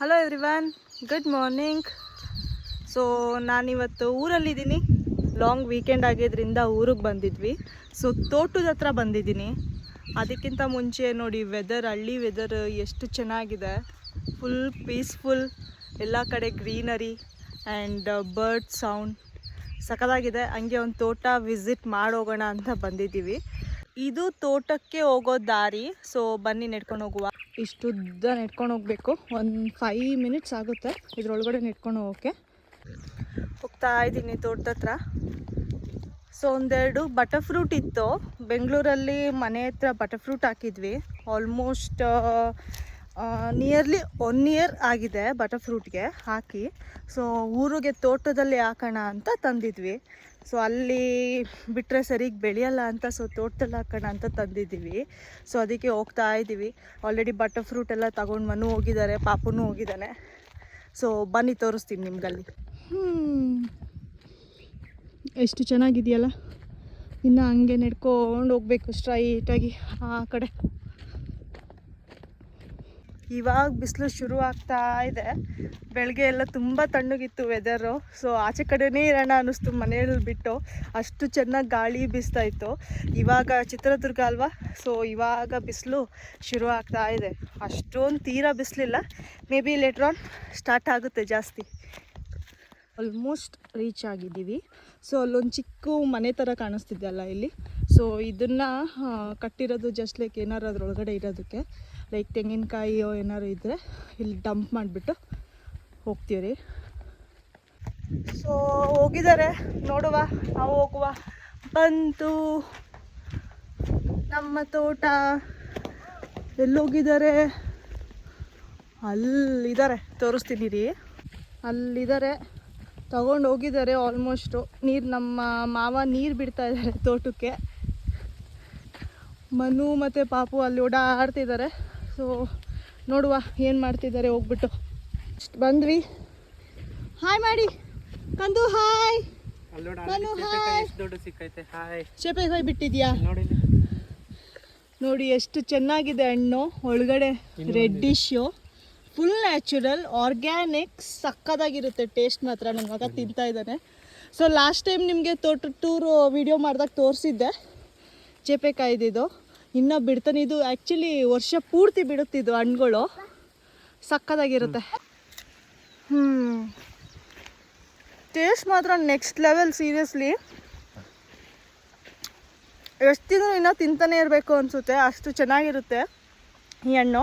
Hello everyone, good morning. So ನಾನಿವತ್ತು ಊರಲ್ಲಿದ್ದೀನಿ. Long weekend ಆಗಿದ್ದರಿಂದ ಊರಿಗೆ ಬಂದಿದ್ವಿ. ಸೊ ತೋಟದ ಹತ್ರ ಬಂದಿದ್ದೀನಿ. ಅದಕ್ಕಿಂತ ಮುಂಚೆ ನೋಡಿ ವೆದರ್, ಹಳ್ಳಿ ವೆದರ್ ಎಷ್ಟು ಚೆನ್ನಾಗಿದೆ. ಫುಲ್ ಪೀಸ್ಫುಲ್, ಎಲ್ಲ ಕಡೆ ಗ್ರೀನರಿ ಆ್ಯಂಡ್ ಬರ್ಡ್ ಸೌಂಡ್ ಸಖತ್ತಾಗಿದೆ. ಹಂಗೆ ಒಂದು ತೋಟ ವಿಸಿಟ್ ಮಾಡೋಗೋಣ ಅಂತ ಬಂದಿದ್ದೀವಿ. ಇದು ತೋಟಕ್ಕೆ ಹೋಗೋ ದಾರಿ. ಸೊ ಬನ್ನಿ ನೆಡ್ಕೊಂಡು ಹೋಗುವ. ಇಷ್ಟು ಉದ್ದ ನೆಡ್ಕೊಂಡು ಹೋಗಬೇಕು. ಒಂದು 5 ಮಿನಿಟ್ಸ್ ಆಗುತ್ತೆ ಇದರೊಳಗಡೆ ನೆಡ್ಕೊಂಡು ಹೋಗೋಕ್ಕೆ. ಹೋಗ್ತಾ ಇದ್ದೀನಿ ತೋಟದ ಹತ್ರ. ಸೊ ಒಂದೆರಡು ಬಟರ್ ಫ್ರೂಟ್ ಇತ್ತು. ಬೆಂಗಳೂರಲ್ಲಿ ಮನೆ ಹತ್ರ ಬಟರ್ ಫ್ರೂಟ್ ಹಾಕಿದ್ವಿ. ಆಲ್ಮೋಸ್ಟ್ ನಿಯರ್ಲಿ 1 ಇಯರ್ ಆಗಿದೆ ಬಟರ್ ಫ್ರೂಟ್ಗೆ ಹಾಕಿ. ಸೊ ಊರಿಗೆ ತೋಟದಲ್ಲಿ ಹಾಕೋಣ ಅಂತ ತಂದಿದ್ವಿ. ಸೊ ಅಲ್ಲಿ ಬಿಟ್ಟರೆ ಸರಿಗೆ ಬೆಳೆಯಲ್ಲ ಅಂತ ಸೊ ತೋಟದಲ್ಲಿ ಹಾಕೋಣ ಅಂತ ತಂದಿದ್ದೀವಿ. ಸೊ ಅದಕ್ಕೆ ಹೋಗ್ತಾ ಇದ್ದೀವಿ. ಆಲ್ರೆಡಿ ಬಟರ್ ಫ್ರೂಟ್ ಎಲ್ಲ ತಗೊಂಡು ಮನು ಹೋಗಿದ್ದಾರೆ, ಪಾಪುನೂ ಹೋಗಿದ್ದಾನೆ. ಸೊ ಬನ್ನಿ ತೋರಿಸ್ತೀನಿ ನಿಮ್ಗಲ್ಲಿ. ಎಷ್ಟು ಚೆನ್ನಾಗಿದೆಯಲ್ಲ. ಇನ್ನು ಹಂಗೆ ನೆಡ್ಕೊಂಡು ಹೋಗ್ಬೇಕು ಸ್ಟ್ರೈಟಾಗಿ ಆ ಕಡೆ. ಇವಾಗ ಬಿಸಿಲು ಶುರು ಆಗ್ತಾ ಇದೆ. ಬೆಳಗ್ಗೆ ಎಲ್ಲ ತುಂಬ ತಣ್ಣಗಿತ್ತು ವೆದರು. ಸೊ ಆಚೆ ಕಡೆನೇ ಇರೋಣ ಅನ್ನಿಸ್ತು ಮನೆಯಲ್ಲಿ ಬಿಟ್ಟು. ಅಷ್ಟು ಚೆನ್ನಾಗಿ ಗಾಳಿ ಬೀಸ್ತಾ ಇತ್ತು. ಇವಾಗ ಚಿತ್ರದುರ್ಗ ಅಲ್ವಾ, ಸೊ ಇವಾಗ ಬಿಸಿಲು ಶುರು ಆಗ್ತಾ ಇದೆ. ಅಷ್ಟೊಂದು ತೀರಾ ಬಿಸಿಲಿಲ್ಲ. Maybe later on start ಆಗುತ್ತೆ ಜಾಸ್ತಿ. ಆಲ್ಮೋಸ್ಟ್ ರೀಚ್ ಆಗಿದ್ದೀವಿ. ಸೊ ಅಲ್ಲೊಂದು ಚಿಕ್ಕ ಮನೆ ಥರ ಕಾಣಿಸ್ತಿದ್ದೆಲ್ಲ ಇಲ್ಲಿ. ಸೊ ಇದನ್ನು ಕಟ್ಟಿರೋದು ಜಸ್ಟ್ ಲೈಕ್ ಏನಾರು ಅದ್ರೊಳಗಡೆ ಇರೋದಕ್ಕೆ, ಲೈಕ್ ತೆಂಗಿನಕಾಯಿಯೋ ಏನಾರು ಇದ್ದರೆ ಇಲ್ಲಿ ಡಂಪ್ ಮಾಡಿಬಿಟ್ಟು ಹೋಗ್ತೀವಿ ರೀ. ಸೊ ಹೋಗಿದ್ದಾರೆ, ನೋಡುವ, ನಾವು ಹೋಗುವ. ಬಂತು ನಮ್ಮ ತೋಟ. ಎಲ್ಲೋಗಿದ್ದಾರೆ? ಅಲ್ಲಿದ್ದಾರೆ, ತೋರಿಸ್ತೀನಿ ರೀ. ಅಲ್ಲಿದ್ದಾರೆ, ತಗೊಂಡು ಹೋಗಿದ್ದಾರೆ ಆಲ್ಮೋಸ್ಟು. ನೀರು, ನಮ್ಮ ಮಾವ ನೀರು ಬಿಡ್ತಾ ಇದ್ದಾರೆ ತೋಟಕ್ಕೆ. ಮನು ಮತ್ತು ಪಾಪು ಅಲ್ಲಿ ಓಡಾಡ್ತಿದ್ದಾರೆ. ಸೊ ನೋಡುವ ಏನು ಮಾಡ್ತಿದ್ದಾರೆ ಹೋಗ್ಬಿಟ್ಟು. ಬಂದ್ವಿ. ಹಾಯ್ ಮಾಡಿ ಕಂದು. ಹಾಯ್ ಮನು. ಹಾಯ್. ಚೇಪೆ ಹೋಯ್ ಬಿಟ್ಟಿದ್ಯಾ ನೋಡಿ, ಎಷ್ಟು ಚೆನ್ನಾಗಿದೆ ಹಣ್ಣು. ಒಳಗಡೆ ರೆಡ್ಡಿಶು, ಫುಲ್ ನ್ಯಾಚುರಲ್, ಆರ್ಗ್ಯಾನಿಕ್, ಸಕ್ಕದಾಗಿರುತ್ತೆ ಟೇಸ್ಟ್ ಮಾತ್ರ. ನನ್ನ ಮಗ ತಿಂತಾ ಇದ್ದಾನೆ. ಸೊ ಲಾಸ್ಟ್ ಟೈಮ್ ನಿಮಗೆ ತೋಟ ಟೂರು ವಿಡಿಯೋ ಮಾಡಿದಾಗ ತೋರಿಸಿದ್ದೆ ಚೇಪೆಕಾಯ್ದಿದ್ದು. ಇನ್ನೂ ಬಿಡ್ತಾನೆ. ಇದು ಆ್ಯಕ್ಚುಲಿ ವರ್ಷ ಪೂರ್ತಿ ಬಿಡುತ್ತಿದ್ದು ಹಣ್ಣುಗಳು, ಸಕ್ಕದಾಗಿರುತ್ತೆ. ಟೇಸ್ಟ್ ಮಾತ್ರ ನೆಕ್ಸ್ಟ್ ಲೆವೆಲ್. ಸೀರಿಯಸ್ಲಿ ಎಷ್ಟು ತಿಂದರೂ ಇನ್ನೂ ತಿಂತಾನೆ ಇರಬೇಕು ಅನಿಸುತ್ತೆ, ಅಷ್ಟು ಚೆನ್ನಾಗಿರುತ್ತೆ ಈ ಹಣ್ಣು.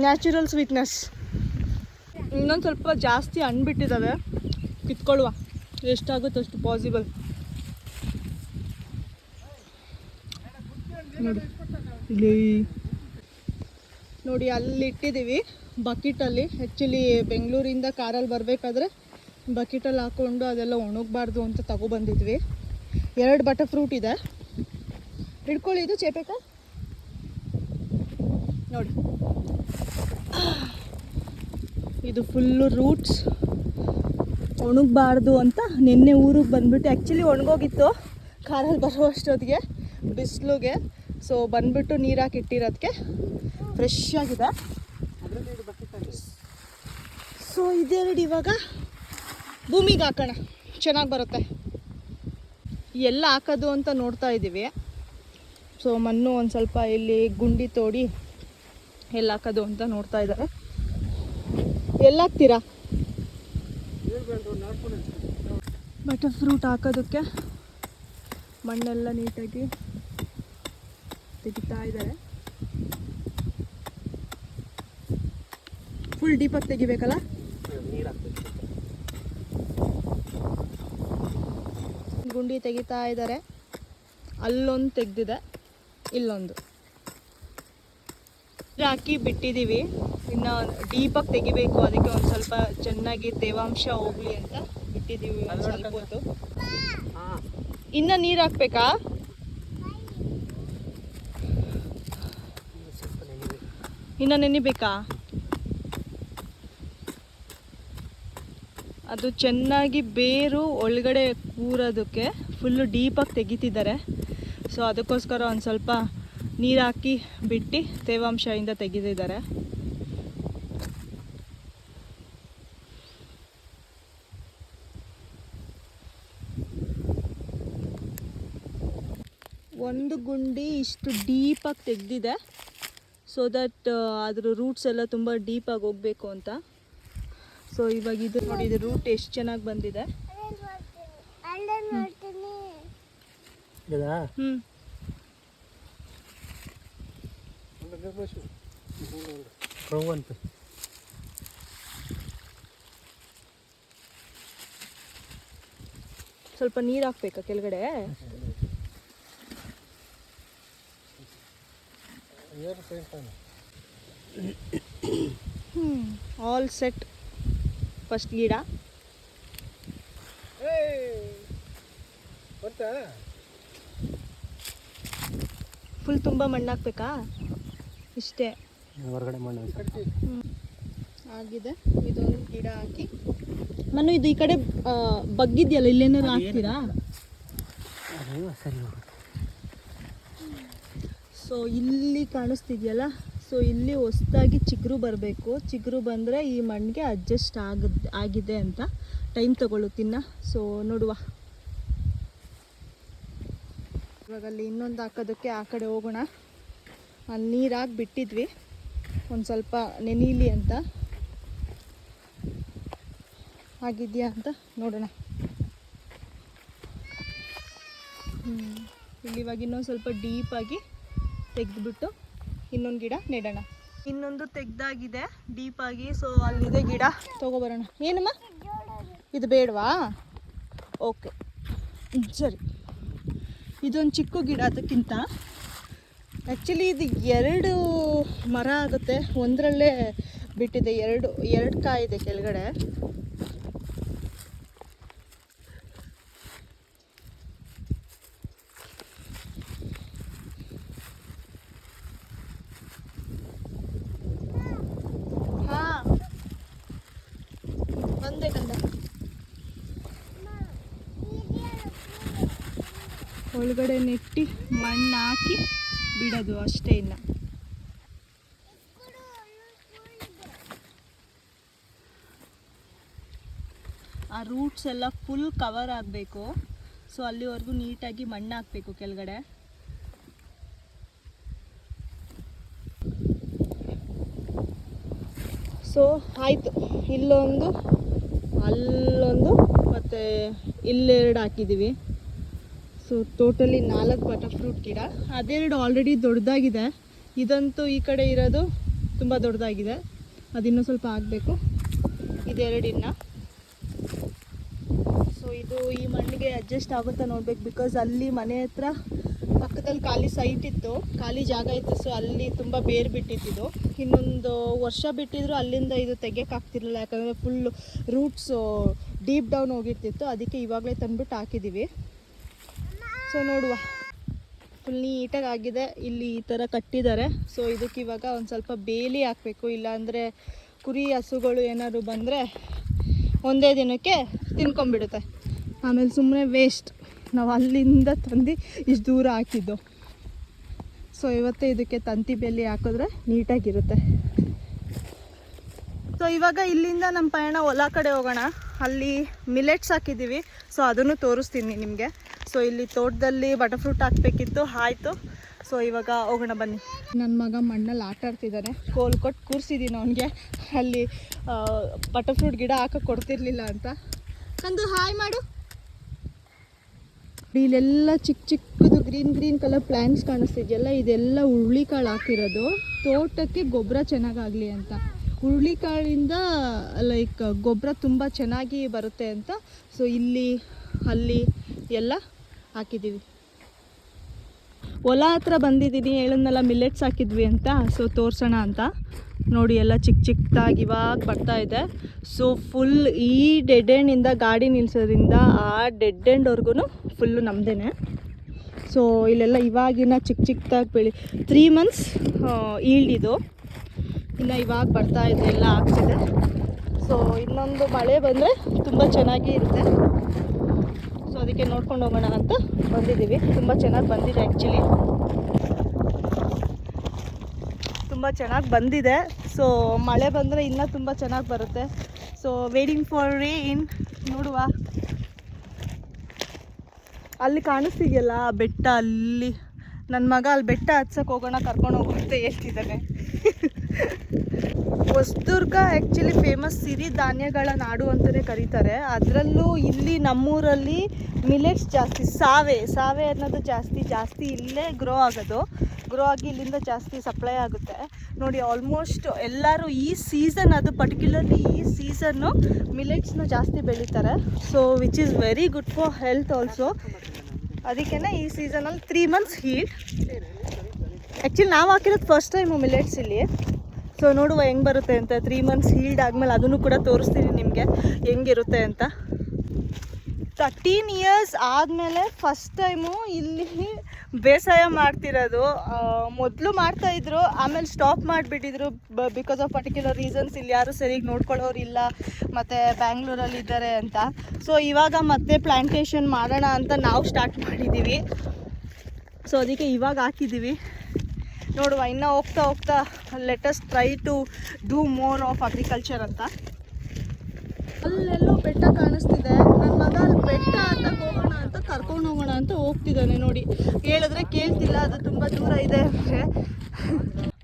Natural sweetness. ಇನ್ನೊಂದು ಸ್ವಲ್ಪ ಜಾಸ್ತಿ ಹಣ್ಣು ಬಿಟ್ಟಿದ್ದಾವೆ, ಕಿತ್ಕೊಳ್ಳುವ. ಎಷ್ಟಾಗುತ್ತೆ ಅಷ್ಟು ಪಾಸಿಬಲ್. ನೋಡಿ ಇಲ್ಲಿ ನೋಡಿ, ಅಲ್ಲಿ ಇಟ್ಟಿದ್ದೀವಿ ಬಕೆಟಲ್ಲಿ. ಆ್ಯಕ್ಚುಲಿ ಬೆಂಗಳೂರಿಂದ ಕಾರಲ್ಲಿ ಬರಬೇಕಾದ್ರೆ ಬಕೆಟಲ್ಲಿ ಹಾಕ್ಕೊಂಡು ಅದೆಲ್ಲ ಒಣಗಬಾರ್ದು ಅಂತ ತಗೊಬಂದಿದ್ವಿ. 2 ಬಟರ್ ಫ್ರೂಟ್ ಇದೆ, ಹಿಡ್ಕೊಳ್ಳಿ. ಇದು ಚೇಪೆಕಾಯಿ ನೋಡಿ, ಇದು ಫುಲ್ಲು ರೂಟ್ಸ್. ಒಣಗಬಾರ್ದು ಅಂತ ನಿನ್ನೆ ಊರಿಗೆ ಬಂದುಬಿಟ್ಟು, ಆ್ಯಕ್ಚುಲಿ ಒಣಗೋಗಿತ್ತು ಕಾರಲ್ಲಿ ಬರುವಷ್ಟೊತ್ತಿಗೆ ಬಿಸಿಲುಗೆ. ಸೊ ಬಂದುಬಿಟ್ಟು ನೀರು ಹಾಕಿ ಇಟ್ಟಿರೋದಕ್ಕೆ ಫ್ರೆಶ್ ಆಗಿದೆ. ಸೊ ಇದೆರಡು ಇವಾಗ ಭೂಮಿಗೆ ಹಾಕೋಣ, ಚೆನ್ನಾಗಿ ಬರುತ್ತೆ. ಎಲ್ಲ ಹಾಕೋದು ಅಂತ ನೋಡ್ತಾ ಇದ್ದೀವಿ. ಸೊ ಮಣ್ಣು ಒಂದು ಸ್ವಲ್ಪ ಇಲ್ಲಿ ಗುಂಡಿ ತೋಡಿ ಎಲ್ಲ ಹಾಕೋದು ಅಂತ ನೋಡ್ತಾ ಇದ್ದಾರೆ. ಎಲ್ಲ ಹಾಕ್ತೀರಾ? ಬಟರ್ ಫ್ರೂಟ್ ಹಾಕೋದಕ್ಕೆ ಮಣ್ಣೆಲ್ಲ ನೀಟಾಗಿ ತೆಗಿತಾ ಇದ್ದಾರೆ. ಫುಲ್ ಡೀಪಾಗಿ ತೆಗಿಬೇಕಲ್ಲ. ಗುಂಡಿ ತೆಗಿತಾ ಇದ್ದಾರೆ. ಅಲ್ಲೊಂದು ತೆಗ್ದಿದೆ, ಇಲ್ಲೊಂದು ಹಾಕಿ ಬಿಟ್ಟಿದ್ದೀವಿ. ಇನ್ನು ಡೀಪಾಗಿ ತೆಗಿಬೇಕು, ಅದಕ್ಕೆ ಒಂದು ಸ್ವಲ್ಪ ಚೆನ್ನಾಗಿ ತೇವಾಂಶ ಹೋಗಲಿ ಅಂತ ಬಿಟ್ಟಿದ್ದೀವಿ ಒಂದು ಸ್ವಲ್ಪ ಹೊತ್ತು. ಇನ್ನು ನೀರು ಹಾಕ್ಬೇಕಾ? ಇನ್ನು ನೆನಿಬೇಕಾ? ಅದು ಚೆನ್ನಾಗಿ ಬೇರು ಒಳಗಡೆ ಕೂರೋದಕ್ಕೆ ಫುಲ್ಲು ಡೀಪಾಗಿ ತೆಗಿತಿದ್ದಾರೆ. ಸೊ ಅದಕ್ಕೋಸ್ಕರ ಒಂದು ಸ್ವಲ್ಪ ನೀರು ಹಾಕಿ ಬಿಟ್ಟು ತೇವಾಂಶದಿಂದ ತೆಗೆದಿದ್ದಾರೆ. ಒಂದು ಗುಂಡಿ ಇಷ್ಟು ಡೀಪಾಗಿ ತೆಗೆದಿದೆ, ಸೊ ದಟ್ ಅದ್ರ ರೂಟ್ಸ್ ಎಲ್ಲ ತುಂಬ ಡೀಪಾಗಿ ಹೋಗಬೇಕು ಅಂತ. ಸೊ ಇವಾಗ ಇದು ನೋಡಿ, ಇದು ರೂಟ್ ಎಷ್ಟು ಚೆನ್ನಾಗಿ ಬಂದಿದೆ. ಸ್ವಲ್ಪ ನೀರು ಹಾಕ್ಬೇಕಾ ಕೆಳಗಡೆ? All set. ಫಸ್ಟ್ ಗಿಡ ಫುಲ್ ತುಂಬ ಮಣ್ಣು ಹಾಕ್ಬೇಕಾ? ಇಷ್ಟೇ ಹೊರಗಡೆ ಮಣ್ಣು ಆಗಿದೆ. ಇದೊಂದು ಗಿಡ ಹಾಕಿ ಮಣ್ಣು ಇದು ಈ ಕಡೆ ಬಗ್ಗಿದ್ಯಲ್ಲ, ಇಲ್ಲೇನಾದ್ರು ಹಾಕ್ತೀರಾ? ಸೊ ಇಲ್ಲಿ ಕಾಣಿಸ್ತಿದ್ಯಲ್ಲ, ಸೊ ಇಲ್ಲಿ ಹೊಸದಾಗಿ ಚಿಗುರು ಬರಬೇಕು. ಚಿಗುರು ಬಂದರೆ ಈ ಮಣ್ಣಿಗೆ ಅಡ್ಜಸ್ಟ್ ಆಗಿದೆ ಅಂತ ಟೈಮ್ ತಗೊಳ್ಳುತ್ತಿನ್ನ. ಸೊ ನೋಡುವ. ಇವಾಗ ಅಲ್ಲಿ ಇನ್ನೊಂದು ಹಾಕೋದಕ್ಕೆ ಆ ಕಡೆ ಹೋಗೋಣ. ಅಲ್ಲಿ ನೀರು ಹಾಕಿ ಬಿಟ್ಟಿದ್ವಿ ಒಂದು ಸ್ವಲ್ಪ ನೆನೀಲಿ ಅಂತ. ಆಗಿದೆಯಾ ಅಂತ ನೋಡೋಣ. ಇಲ್ಲಿ ಇವಾಗ ಇನ್ನೊಂದು ಸ್ವಲ್ಪ ಡೀಪಾಗಿ ತೆಗೆದುಬಿಟ್ಟು ಇನ್ನೊಂದು ಗಿಡ ನೆಡೋಣ. ಇನ್ನೊಂದು ತೆಗ್ದಾಗಿದೆ ಡೀಪಾಗಿ. ಸೊ ಅಲ್ಲಿದೆ ಗಿಡ, ತೊಗೊಬರೋಣ. ಏನಮ್ಮ ಇದು ಬೇಡವಾ? ಓಕೆ ಸರಿ. ಇದೊಂದು ಚಿಕ್ಕ ಗಿಡ. ಅದಕ್ಕಿಂತ ಆ್ಯಕ್ಚುಲಿ ಇದು 2 ಮರ ಆಗುತ್ತೆ, ಒಂದರಲ್ಲೇ ಬಿಟ್ಟಿದೆ. ಎರಡು ಕಾಯಿದೆ ಕೆಳಗಡೆ. ಬಂದೆ ಕಂದ. ಒಳಗಡೆ ನೆಟ್ಟಿ ಮಣ್ಣು ಹಾಕಿ ಬಿಡೋದು ಅಷ್ಟೇ. ಇಲ್ಲ ಆ ರೂಟ್ಸ್ ಎಲ್ಲ ಫುಲ್ ಕವರ್ ಆಗಬೇಕು. ಸೊ ಅಲ್ಲಿವರೆಗೂ ನೀಟಾಗಿ ಮಣ್ಣು ಹಾಕಬೇಕು ಕೆಳಗಡೆ. ಸೊ ಆಯಿತು. ಇಲ್ಲೊಂದು, ಅಲ್ಲೊಂದು, ಮತ್ತು ಇಲ್ಲೆರಡು ಹಾಕಿದ್ದೀವಿ. ಸೊ ಟೋಟಲಿ 4 ಬಟರ್ಫ್ರೂಟ್ ಗಿಡ. ಅದೆರಡು ಆಲ್ರೆಡಿ ದೊಡ್ಡದಾಗಿದೆ. ಇದಂತೂ ಈ ಕಡೆ ಇರೋದು ತುಂಬ ದೊಡ್ಡದಾಗಿದೆ, ಅದಿನ್ನೂ ಸ್ವಲ್ಪ ಆಗಬೇಕು. ಇದೆರಡಿನ್ನ. ಸೊ ಇದು ಈ ಮಣ್ಣಿಗೆ ಅಡ್ಜಸ್ಟ್ ಆಗುತ್ತಾ ನೋಡ್ಬೇಕು. ಬಿಕಾಸ್ ಅಲ್ಲಿ ಮನೆ ಹತ್ರ ಪಕ್ಕದಲ್ಲಿ ಖಾಲಿ ಸೈಟ್ ಇತ್ತು, ಖಾಲಿ ಜಾಗ ಇತ್ತು. ಸೊ ಅಲ್ಲಿ ತುಂಬ ಬೇರು ಬಿಟ್ಟಿದ್ದು. ಇನ್ನೊಂದು ವರ್ಷ ಬಿಟ್ಟಿದ್ರು ಅಲ್ಲಿಂದ ಇದು ತೆಗಿಯೋಕ್ಕಾಗ್ತಿರ್ಲಿಲ್ಲ, ಯಾಕಂದರೆ ಫುಲ್ಲು ರೂಟ್ಸು ಡೀಪ್ ಡೌನ್ ಹೋಗಿರ್ತಿತ್ತು. ಅದಕ್ಕೆ ಇವಾಗಲೇ ತಂದುಬಿಟ್ಟು ಹಾಕಿದ್ದೀವಿ. ಸೊ ನೋಡುವ. ಫುಲ್ ನೀಟಾಗಿ ಆಗಿದೆ. ಇಲ್ಲಿ ಈ ಥರ ಕಟ್ಟಿದ್ದಾರೆ. ಸೊ ಇದಕ್ಕೆ ಇವಾಗ ಒಂದು ಸ್ವಲ್ಪ ಬೇಲಿ ಹಾಕಬೇಕು, ಇಲ್ಲಾಂದರೆ ಕುರಿ ಹಸುಗಳು ಏನಾದ್ರು ಬಂದರೆ ಒಂದೇ ದಿನಕ್ಕೆ ತಿನ್ಕೊಂಬಿಡುತ್ತೆ. ಆಮೇಲೆ ಸುಮ್ಮನೆ ವೇಸ್ಟ್. ನಾವು ಅಲ್ಲಿಂದ ತಂದು ಇಷ್ಟು ದೂರ ಹಾಕಿದ್ದು. ಸೊ ಇವತ್ತೇ ಇದಕ್ಕೆ ತಂತಿ ಬೇಲಿ ಹಾಕಿದ್ರೆ ನೀಟಾಗಿರುತ್ತೆ. ಸೊ ಇವಾಗ ಇಲ್ಲಿಂದ ನಮ್ಮ ಪಯಣ ಹೊಲ ಕಡೆ ಹೋಗೋಣ. ಅಲ್ಲಿ ಮಿಲೆಟ್ಸ್ ಹಾಕಿದ್ದೀವಿ. ಸೊ ಅದನ್ನು ತೋರಿಸ್ತೀನಿ ನಿಮಗೆ. ಸೊ ಇಲ್ಲಿ ತೋಟದಲ್ಲಿ ಬಟರ್ಫ್ರೂಟ್ ಹಾಕಬೇಕಿತ್ತು, ಆಯಿತು. ಸೊ ಇವಾಗ ಹೋಗೋಣ ಬನ್ನಿ. ನನ್ನ ಮಗ ಮಣ್ಣಲ್ಲಿ ಆಟ ಆಡ್ತಿದ್ದಾನೆ. ಕೋಲ್ ಕೊಟ್ಟು ಕೂರಿಸಿದ್ದೀನಿ ಅವನಿಗೆ. ಅಲ್ಲಿ ಬಟರ್ಫ್ರೂಟ್ ಗಿಡ ಹಾಕಕ್ಕೆ ಕೊಡ್ತಿರ್ಲಿಲ್ಲ ಅಂತ. ಅಂದು ಹಾಯ್ ಮಾಡು. ಇಲ್ಲೆಲ್ಲ ಚಿಕ್ಕ ಚಿಕ್ಕದು ಗ್ರೀನ್ ಕಲರ್ ಪ್ಲ್ಯಾಂಟ್ಸ್ ಕಾಣಿಸ್ತಿದೆಯಲ್ಲ, ಇದೆಲ್ಲ ಹುರುಳಿಕಾಳು ಹಾಕಿರೋದು. ತೋಟಕ್ಕೆ ಗೊಬ್ಬರ ಚೆನ್ನಾಗಾಗಲಿ ಅಂತ. ಹುರುಳಿಕಾಳಿಂದ ಲೈಕ್ ಗೊಬ್ಬರ ತುಂಬ ಚೆನ್ನಾಗಿ ಬರುತ್ತೆ ಅಂತ. ಸೊ ಇಲ್ಲಿ ಅಲ್ಲಿ ಎಲ್ಲ ಹಾಕಿದ್ದೀವಿ. ಹೊಲ ಹತ್ರ ಬಂದಿದ್ದೀನಿ, ಹೇಳಿದ್ನಲ್ಲ ಮಿಲೆಟ್ಸ್ ಹಾಕಿದ್ವಿ ಅಂತ. ಸೊ ತೋರಿಸೋಣ ಅಂತ. ನೋಡಿ ಎಲ್ಲ ಚಿಕ್ಕ ಚಿಕ್ಕದಾಗಿ ಇವಾಗ ಬರ್ತಾ ಇದೆ. ಸೊ ಫುಲ್ ಈ ಡೆಡ್ ಎಂಡಿಂದ ಗಾಡಿ ನಿಲ್ಸೋದ್ರಿಂದ ಆ ಡೆಡ್ ಎಂಡ್ವರೆಗೂ ಫುಲ್ಲು ನಮ್ಮದೇ. ಸೊ ಇಲ್ಲೆಲ್ಲ ಇವಾಗಿನ ಚಿಕ್ಕ ಚಿಕ್ಕದಾಗಿ ಬೆಳಿ 3 months ಈಲ್ಡಿದು. ಇನ್ನು ಇವಾಗ ಬರ್ತಾ ಇದೆ, ಎಲ್ಲ ಆಗ್ತಿದೆ. ಸೊ ಇನ್ನೊಂದು ಮಳೆ ಬಂದರೆ ತುಂಬ ಚೆನ್ನಾಗಿ ಇರುತ್ತೆ. ಸೊ ಅದಕ್ಕೆ ನೋಡ್ಕೊಂಡು ಹೋಗೋಣ ಅಂತ ಬಂದಿದ್ದೀವಿ. ತುಂಬ ಚೆನ್ನಾಗಿ ಬಂದಿದೆ, ಆ್ಯಕ್ಚುಲಿ ತುಂಬ ಚೆನ್ನಾಗಿ ಬಂದಿದೆ. ಸೊ ಮಳೆ ಬಂದರೆ ಇನ್ನೂ ತುಂಬ ಚೆನ್ನಾಗಿ ಬರುತ್ತೆ. So waiting for rain. ನೋಡುವ. ಅಲ್ಲಿ ಕಾಣಿಸ್ತಿದೆಯಲ್ಲ ಬೆಟ್ಟ, ಅಲ್ಲಿ ನನ್ನ ಮಗ ಅಲ್ಲಿ ಬೆಟ್ಟ ಹತ್ಸಕ್ಕೆ ಹೋಗೋಣ ಕರ್ಕೊಂಡು ಹೋಗು ಅಂತ ಹೇಳ್ತಿದ್ದಾನೆ. ಹೊಸದುರ್ಗ ಆ್ಯಕ್ಚುಲಿ ಫೇಮಸ್ ಸಿರಿಧಾನ್ಯಗಳ ನಾಡು ಅಂತಲೇ ಕರೀತಾರೆ. ಅದರಲ್ಲೂ ಇಲ್ಲಿ ನಮ್ಮೂರಲ್ಲಿ ಮಿಲೆಟ್ಸ್ ಜಾಸ್ತಿ, ಸಾವೆ ಅನ್ನೋದು ಜಾಸ್ತಿ ಇಲ್ಲೇ ಗ್ರೋ ಆಗಿ ಇಲ್ಲಿಂದ ಜಾಸ್ತಿ ಸಪ್ಲೈ ಆಗುತ್ತೆ ನೋಡಿ. ಆಲ್ಮೋಸ್ಟ್ ಎಲ್ಲರೂ ಈ ಸೀಸನ್, ಅದು ಪರ್ಟಿಕ್ಯುಲರ್ಲಿ ಈ ಸೀಸನ್ನು ಮಿಲೆಟ್ಸ್ನ ಜಾಸ್ತಿ ಬೆಳೀತಾರೆ. So which is very good for health also. ಅದಕ್ಕೇ ಈ ಸೀಸನಲ್ಲಿ 3 months ಹೀಲ್ಡ್. ಆ್ಯಕ್ಚುಲಿ ನಾವು ಹಾಕಿರೋದು ಫಸ್ಟ್ ಟೈಮು ಮಿಲೆಟ್ಸ್ ಇಲ್ಲಿ. ಸೊ ನೋಡುವ ಹೆಂಗೆ ಬರುತ್ತೆ ಅಂತ. 3 months ಹೀಲ್ಡ್ ಆದಮೇಲೆ ಅದನ್ನು ಕೂಡ ತೋರಿಸ್ತೀನಿ ನಿಮಗೆ ಹೆಂಗಿರುತ್ತೆ ಅಂತ. 13 years ಆದಮೇಲೆ ಫಸ್ಟ್ ಟೈಮು ಇಲ್ಲಿ ಬೇಸಾಯ ಮಾಡ್ತಿರೋದು. ಮೊದಲು ಮಾಡ್ತಾಯಿದ್ರು, ಆಮೇಲೆ ಸ್ಟಾಪ್ ಮಾಡಿಬಿಟ್ಟಿದ್ರು ಬಿಕಾಸ್ ಆಫ್ ಪರ್ಟಿಕ್ಯುಲರ್ ರೀಸನ್ಸ್. ಇಲ್ಲಿ ಯಾರು ಸರಿಯಾಗಿ ನೋಡ್ಕೊಳ್ಳೋರಿಲ್ಲ, ಮತ್ತು ಬ್ಯಾಂಗ್ಳೂರಲ್ಲಿದ್ದಾರೆ ಅಂತ. ಸೊ ಇವಾಗ ಮತ್ತೆ ಪ್ಲ್ಯಾಂಟೇಷನ್ ಮಾಡೋಣ ಅಂತ ನಾವು ಸ್ಟಾರ್ಟ್ ಮಾಡಿದ್ದೀವಿ. ಸೊ ಅದಕ್ಕೆ ಇವಾಗ ಹಾಕಿದ್ದೀವಿ. ನೋಡುವ, ಇನ್ನೂ ಹೋಗ್ತಾ let us try to do more of agriculture ಅಂತ. ಅಲ್ಲೆಲ್ಲೋ ಬೆಟ್ಟ ಕಾಣಿಸ್ತಿದೆ. ನನ್ನ ಮಗ ಅಲ್ಲಿ ಬೆಟ್ಟ ಹತ್ತಕ್ಕೆ ಹೋಗೋಣ ಅಂತ ಕರ್ಕೊಂಡು ಹೋಗೋಣ ಅಂತ ಹೋಗ್ತಿದ್ದಾನೆ ನೋಡಿ. ಹೇಳಿದ್ರೆ ಕೇಳ್ತಿಲ್ಲ, ಅದು ತುಂಬ ದೂರ ಇದೆ ಅಂದರೆ.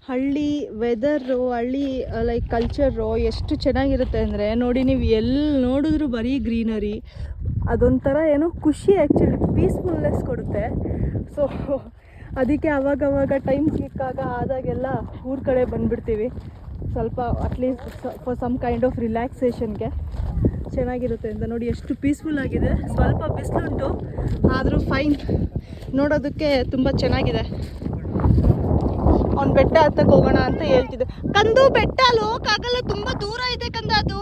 ಹಳ್ಳಿ ವೆದರು, ಹಳ್ಳಿ ಲೈಕ್ ಕಲ್ಚರು ಎಷ್ಟು ಚೆನ್ನಾಗಿರುತ್ತೆ ಅಂದರೆ ನೋಡಿ, ನೀವು ಎಲ್ಲಿ ನೋಡಿದ್ರು ಬರೀ ಗ್ರೀನರಿ. ಅದೊಂಥರ ಏನೋ ಖುಷಿ, ಆ್ಯಕ್ಚುಲಿ ಪೀಸ್ಫುಲ್ನೆಸ್ ಕೊಡುತ್ತೆ. ಸೊ ಅದಕ್ಕೆ ಅವಾಗವಾಗ ಟೈಮ್ ಆದಾಗೆಲ್ಲ ಊರ ಕಡೆ ಬಂದುಬಿಡ್ತೀವಿ. ಸ್ವಲ್ಪ at least for some kind of ರಿಲ್ಯಾಕ್ಸೇಷನ್ಗೆ ಚೆನ್ನಾಗಿರುತ್ತೆ ಅಂತ. ನೋಡಿ ಎಷ್ಟು ಪೀಸ್ಫುಲ್ ಆಗಿದೆ. ಸ್ವಲ್ಪ ಬಿಸಿಲುಂಟು, ಆದರೂ ಫೈನ್, ನೋಡೋದಕ್ಕೆ ತುಂಬ ಚೆನ್ನಾಗಿದೆ. ಅವ್ನು ಬೆಟ್ಟ ಹತ್ತಕ್ಕೆ ಹೋಗೋಣ ಅಂತ ಹೇಳ್ತಿದ್ದೆ. ಕಂದು ಬೆಟ್ಟ ಅಲ್ಲಿ ಹೋಗೋಕ್ಕಾಗಲ್ಲ, ತುಂಬ ದೂರ ಇದೆ ಕಂದ ಅದು.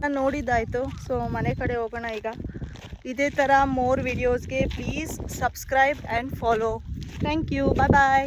ನಾನು ನೋಡಿದ್ದಾಯಿತು. ಸೊ ಮನೆ ಕಡೆ ಹೋಗೋಣ ಈಗ. ಇದೇ ಥರ ಮೋರ್ ವಿಡಿಯೋಸ್ಗೆ please subscribe and follow. Thank you, bye bye.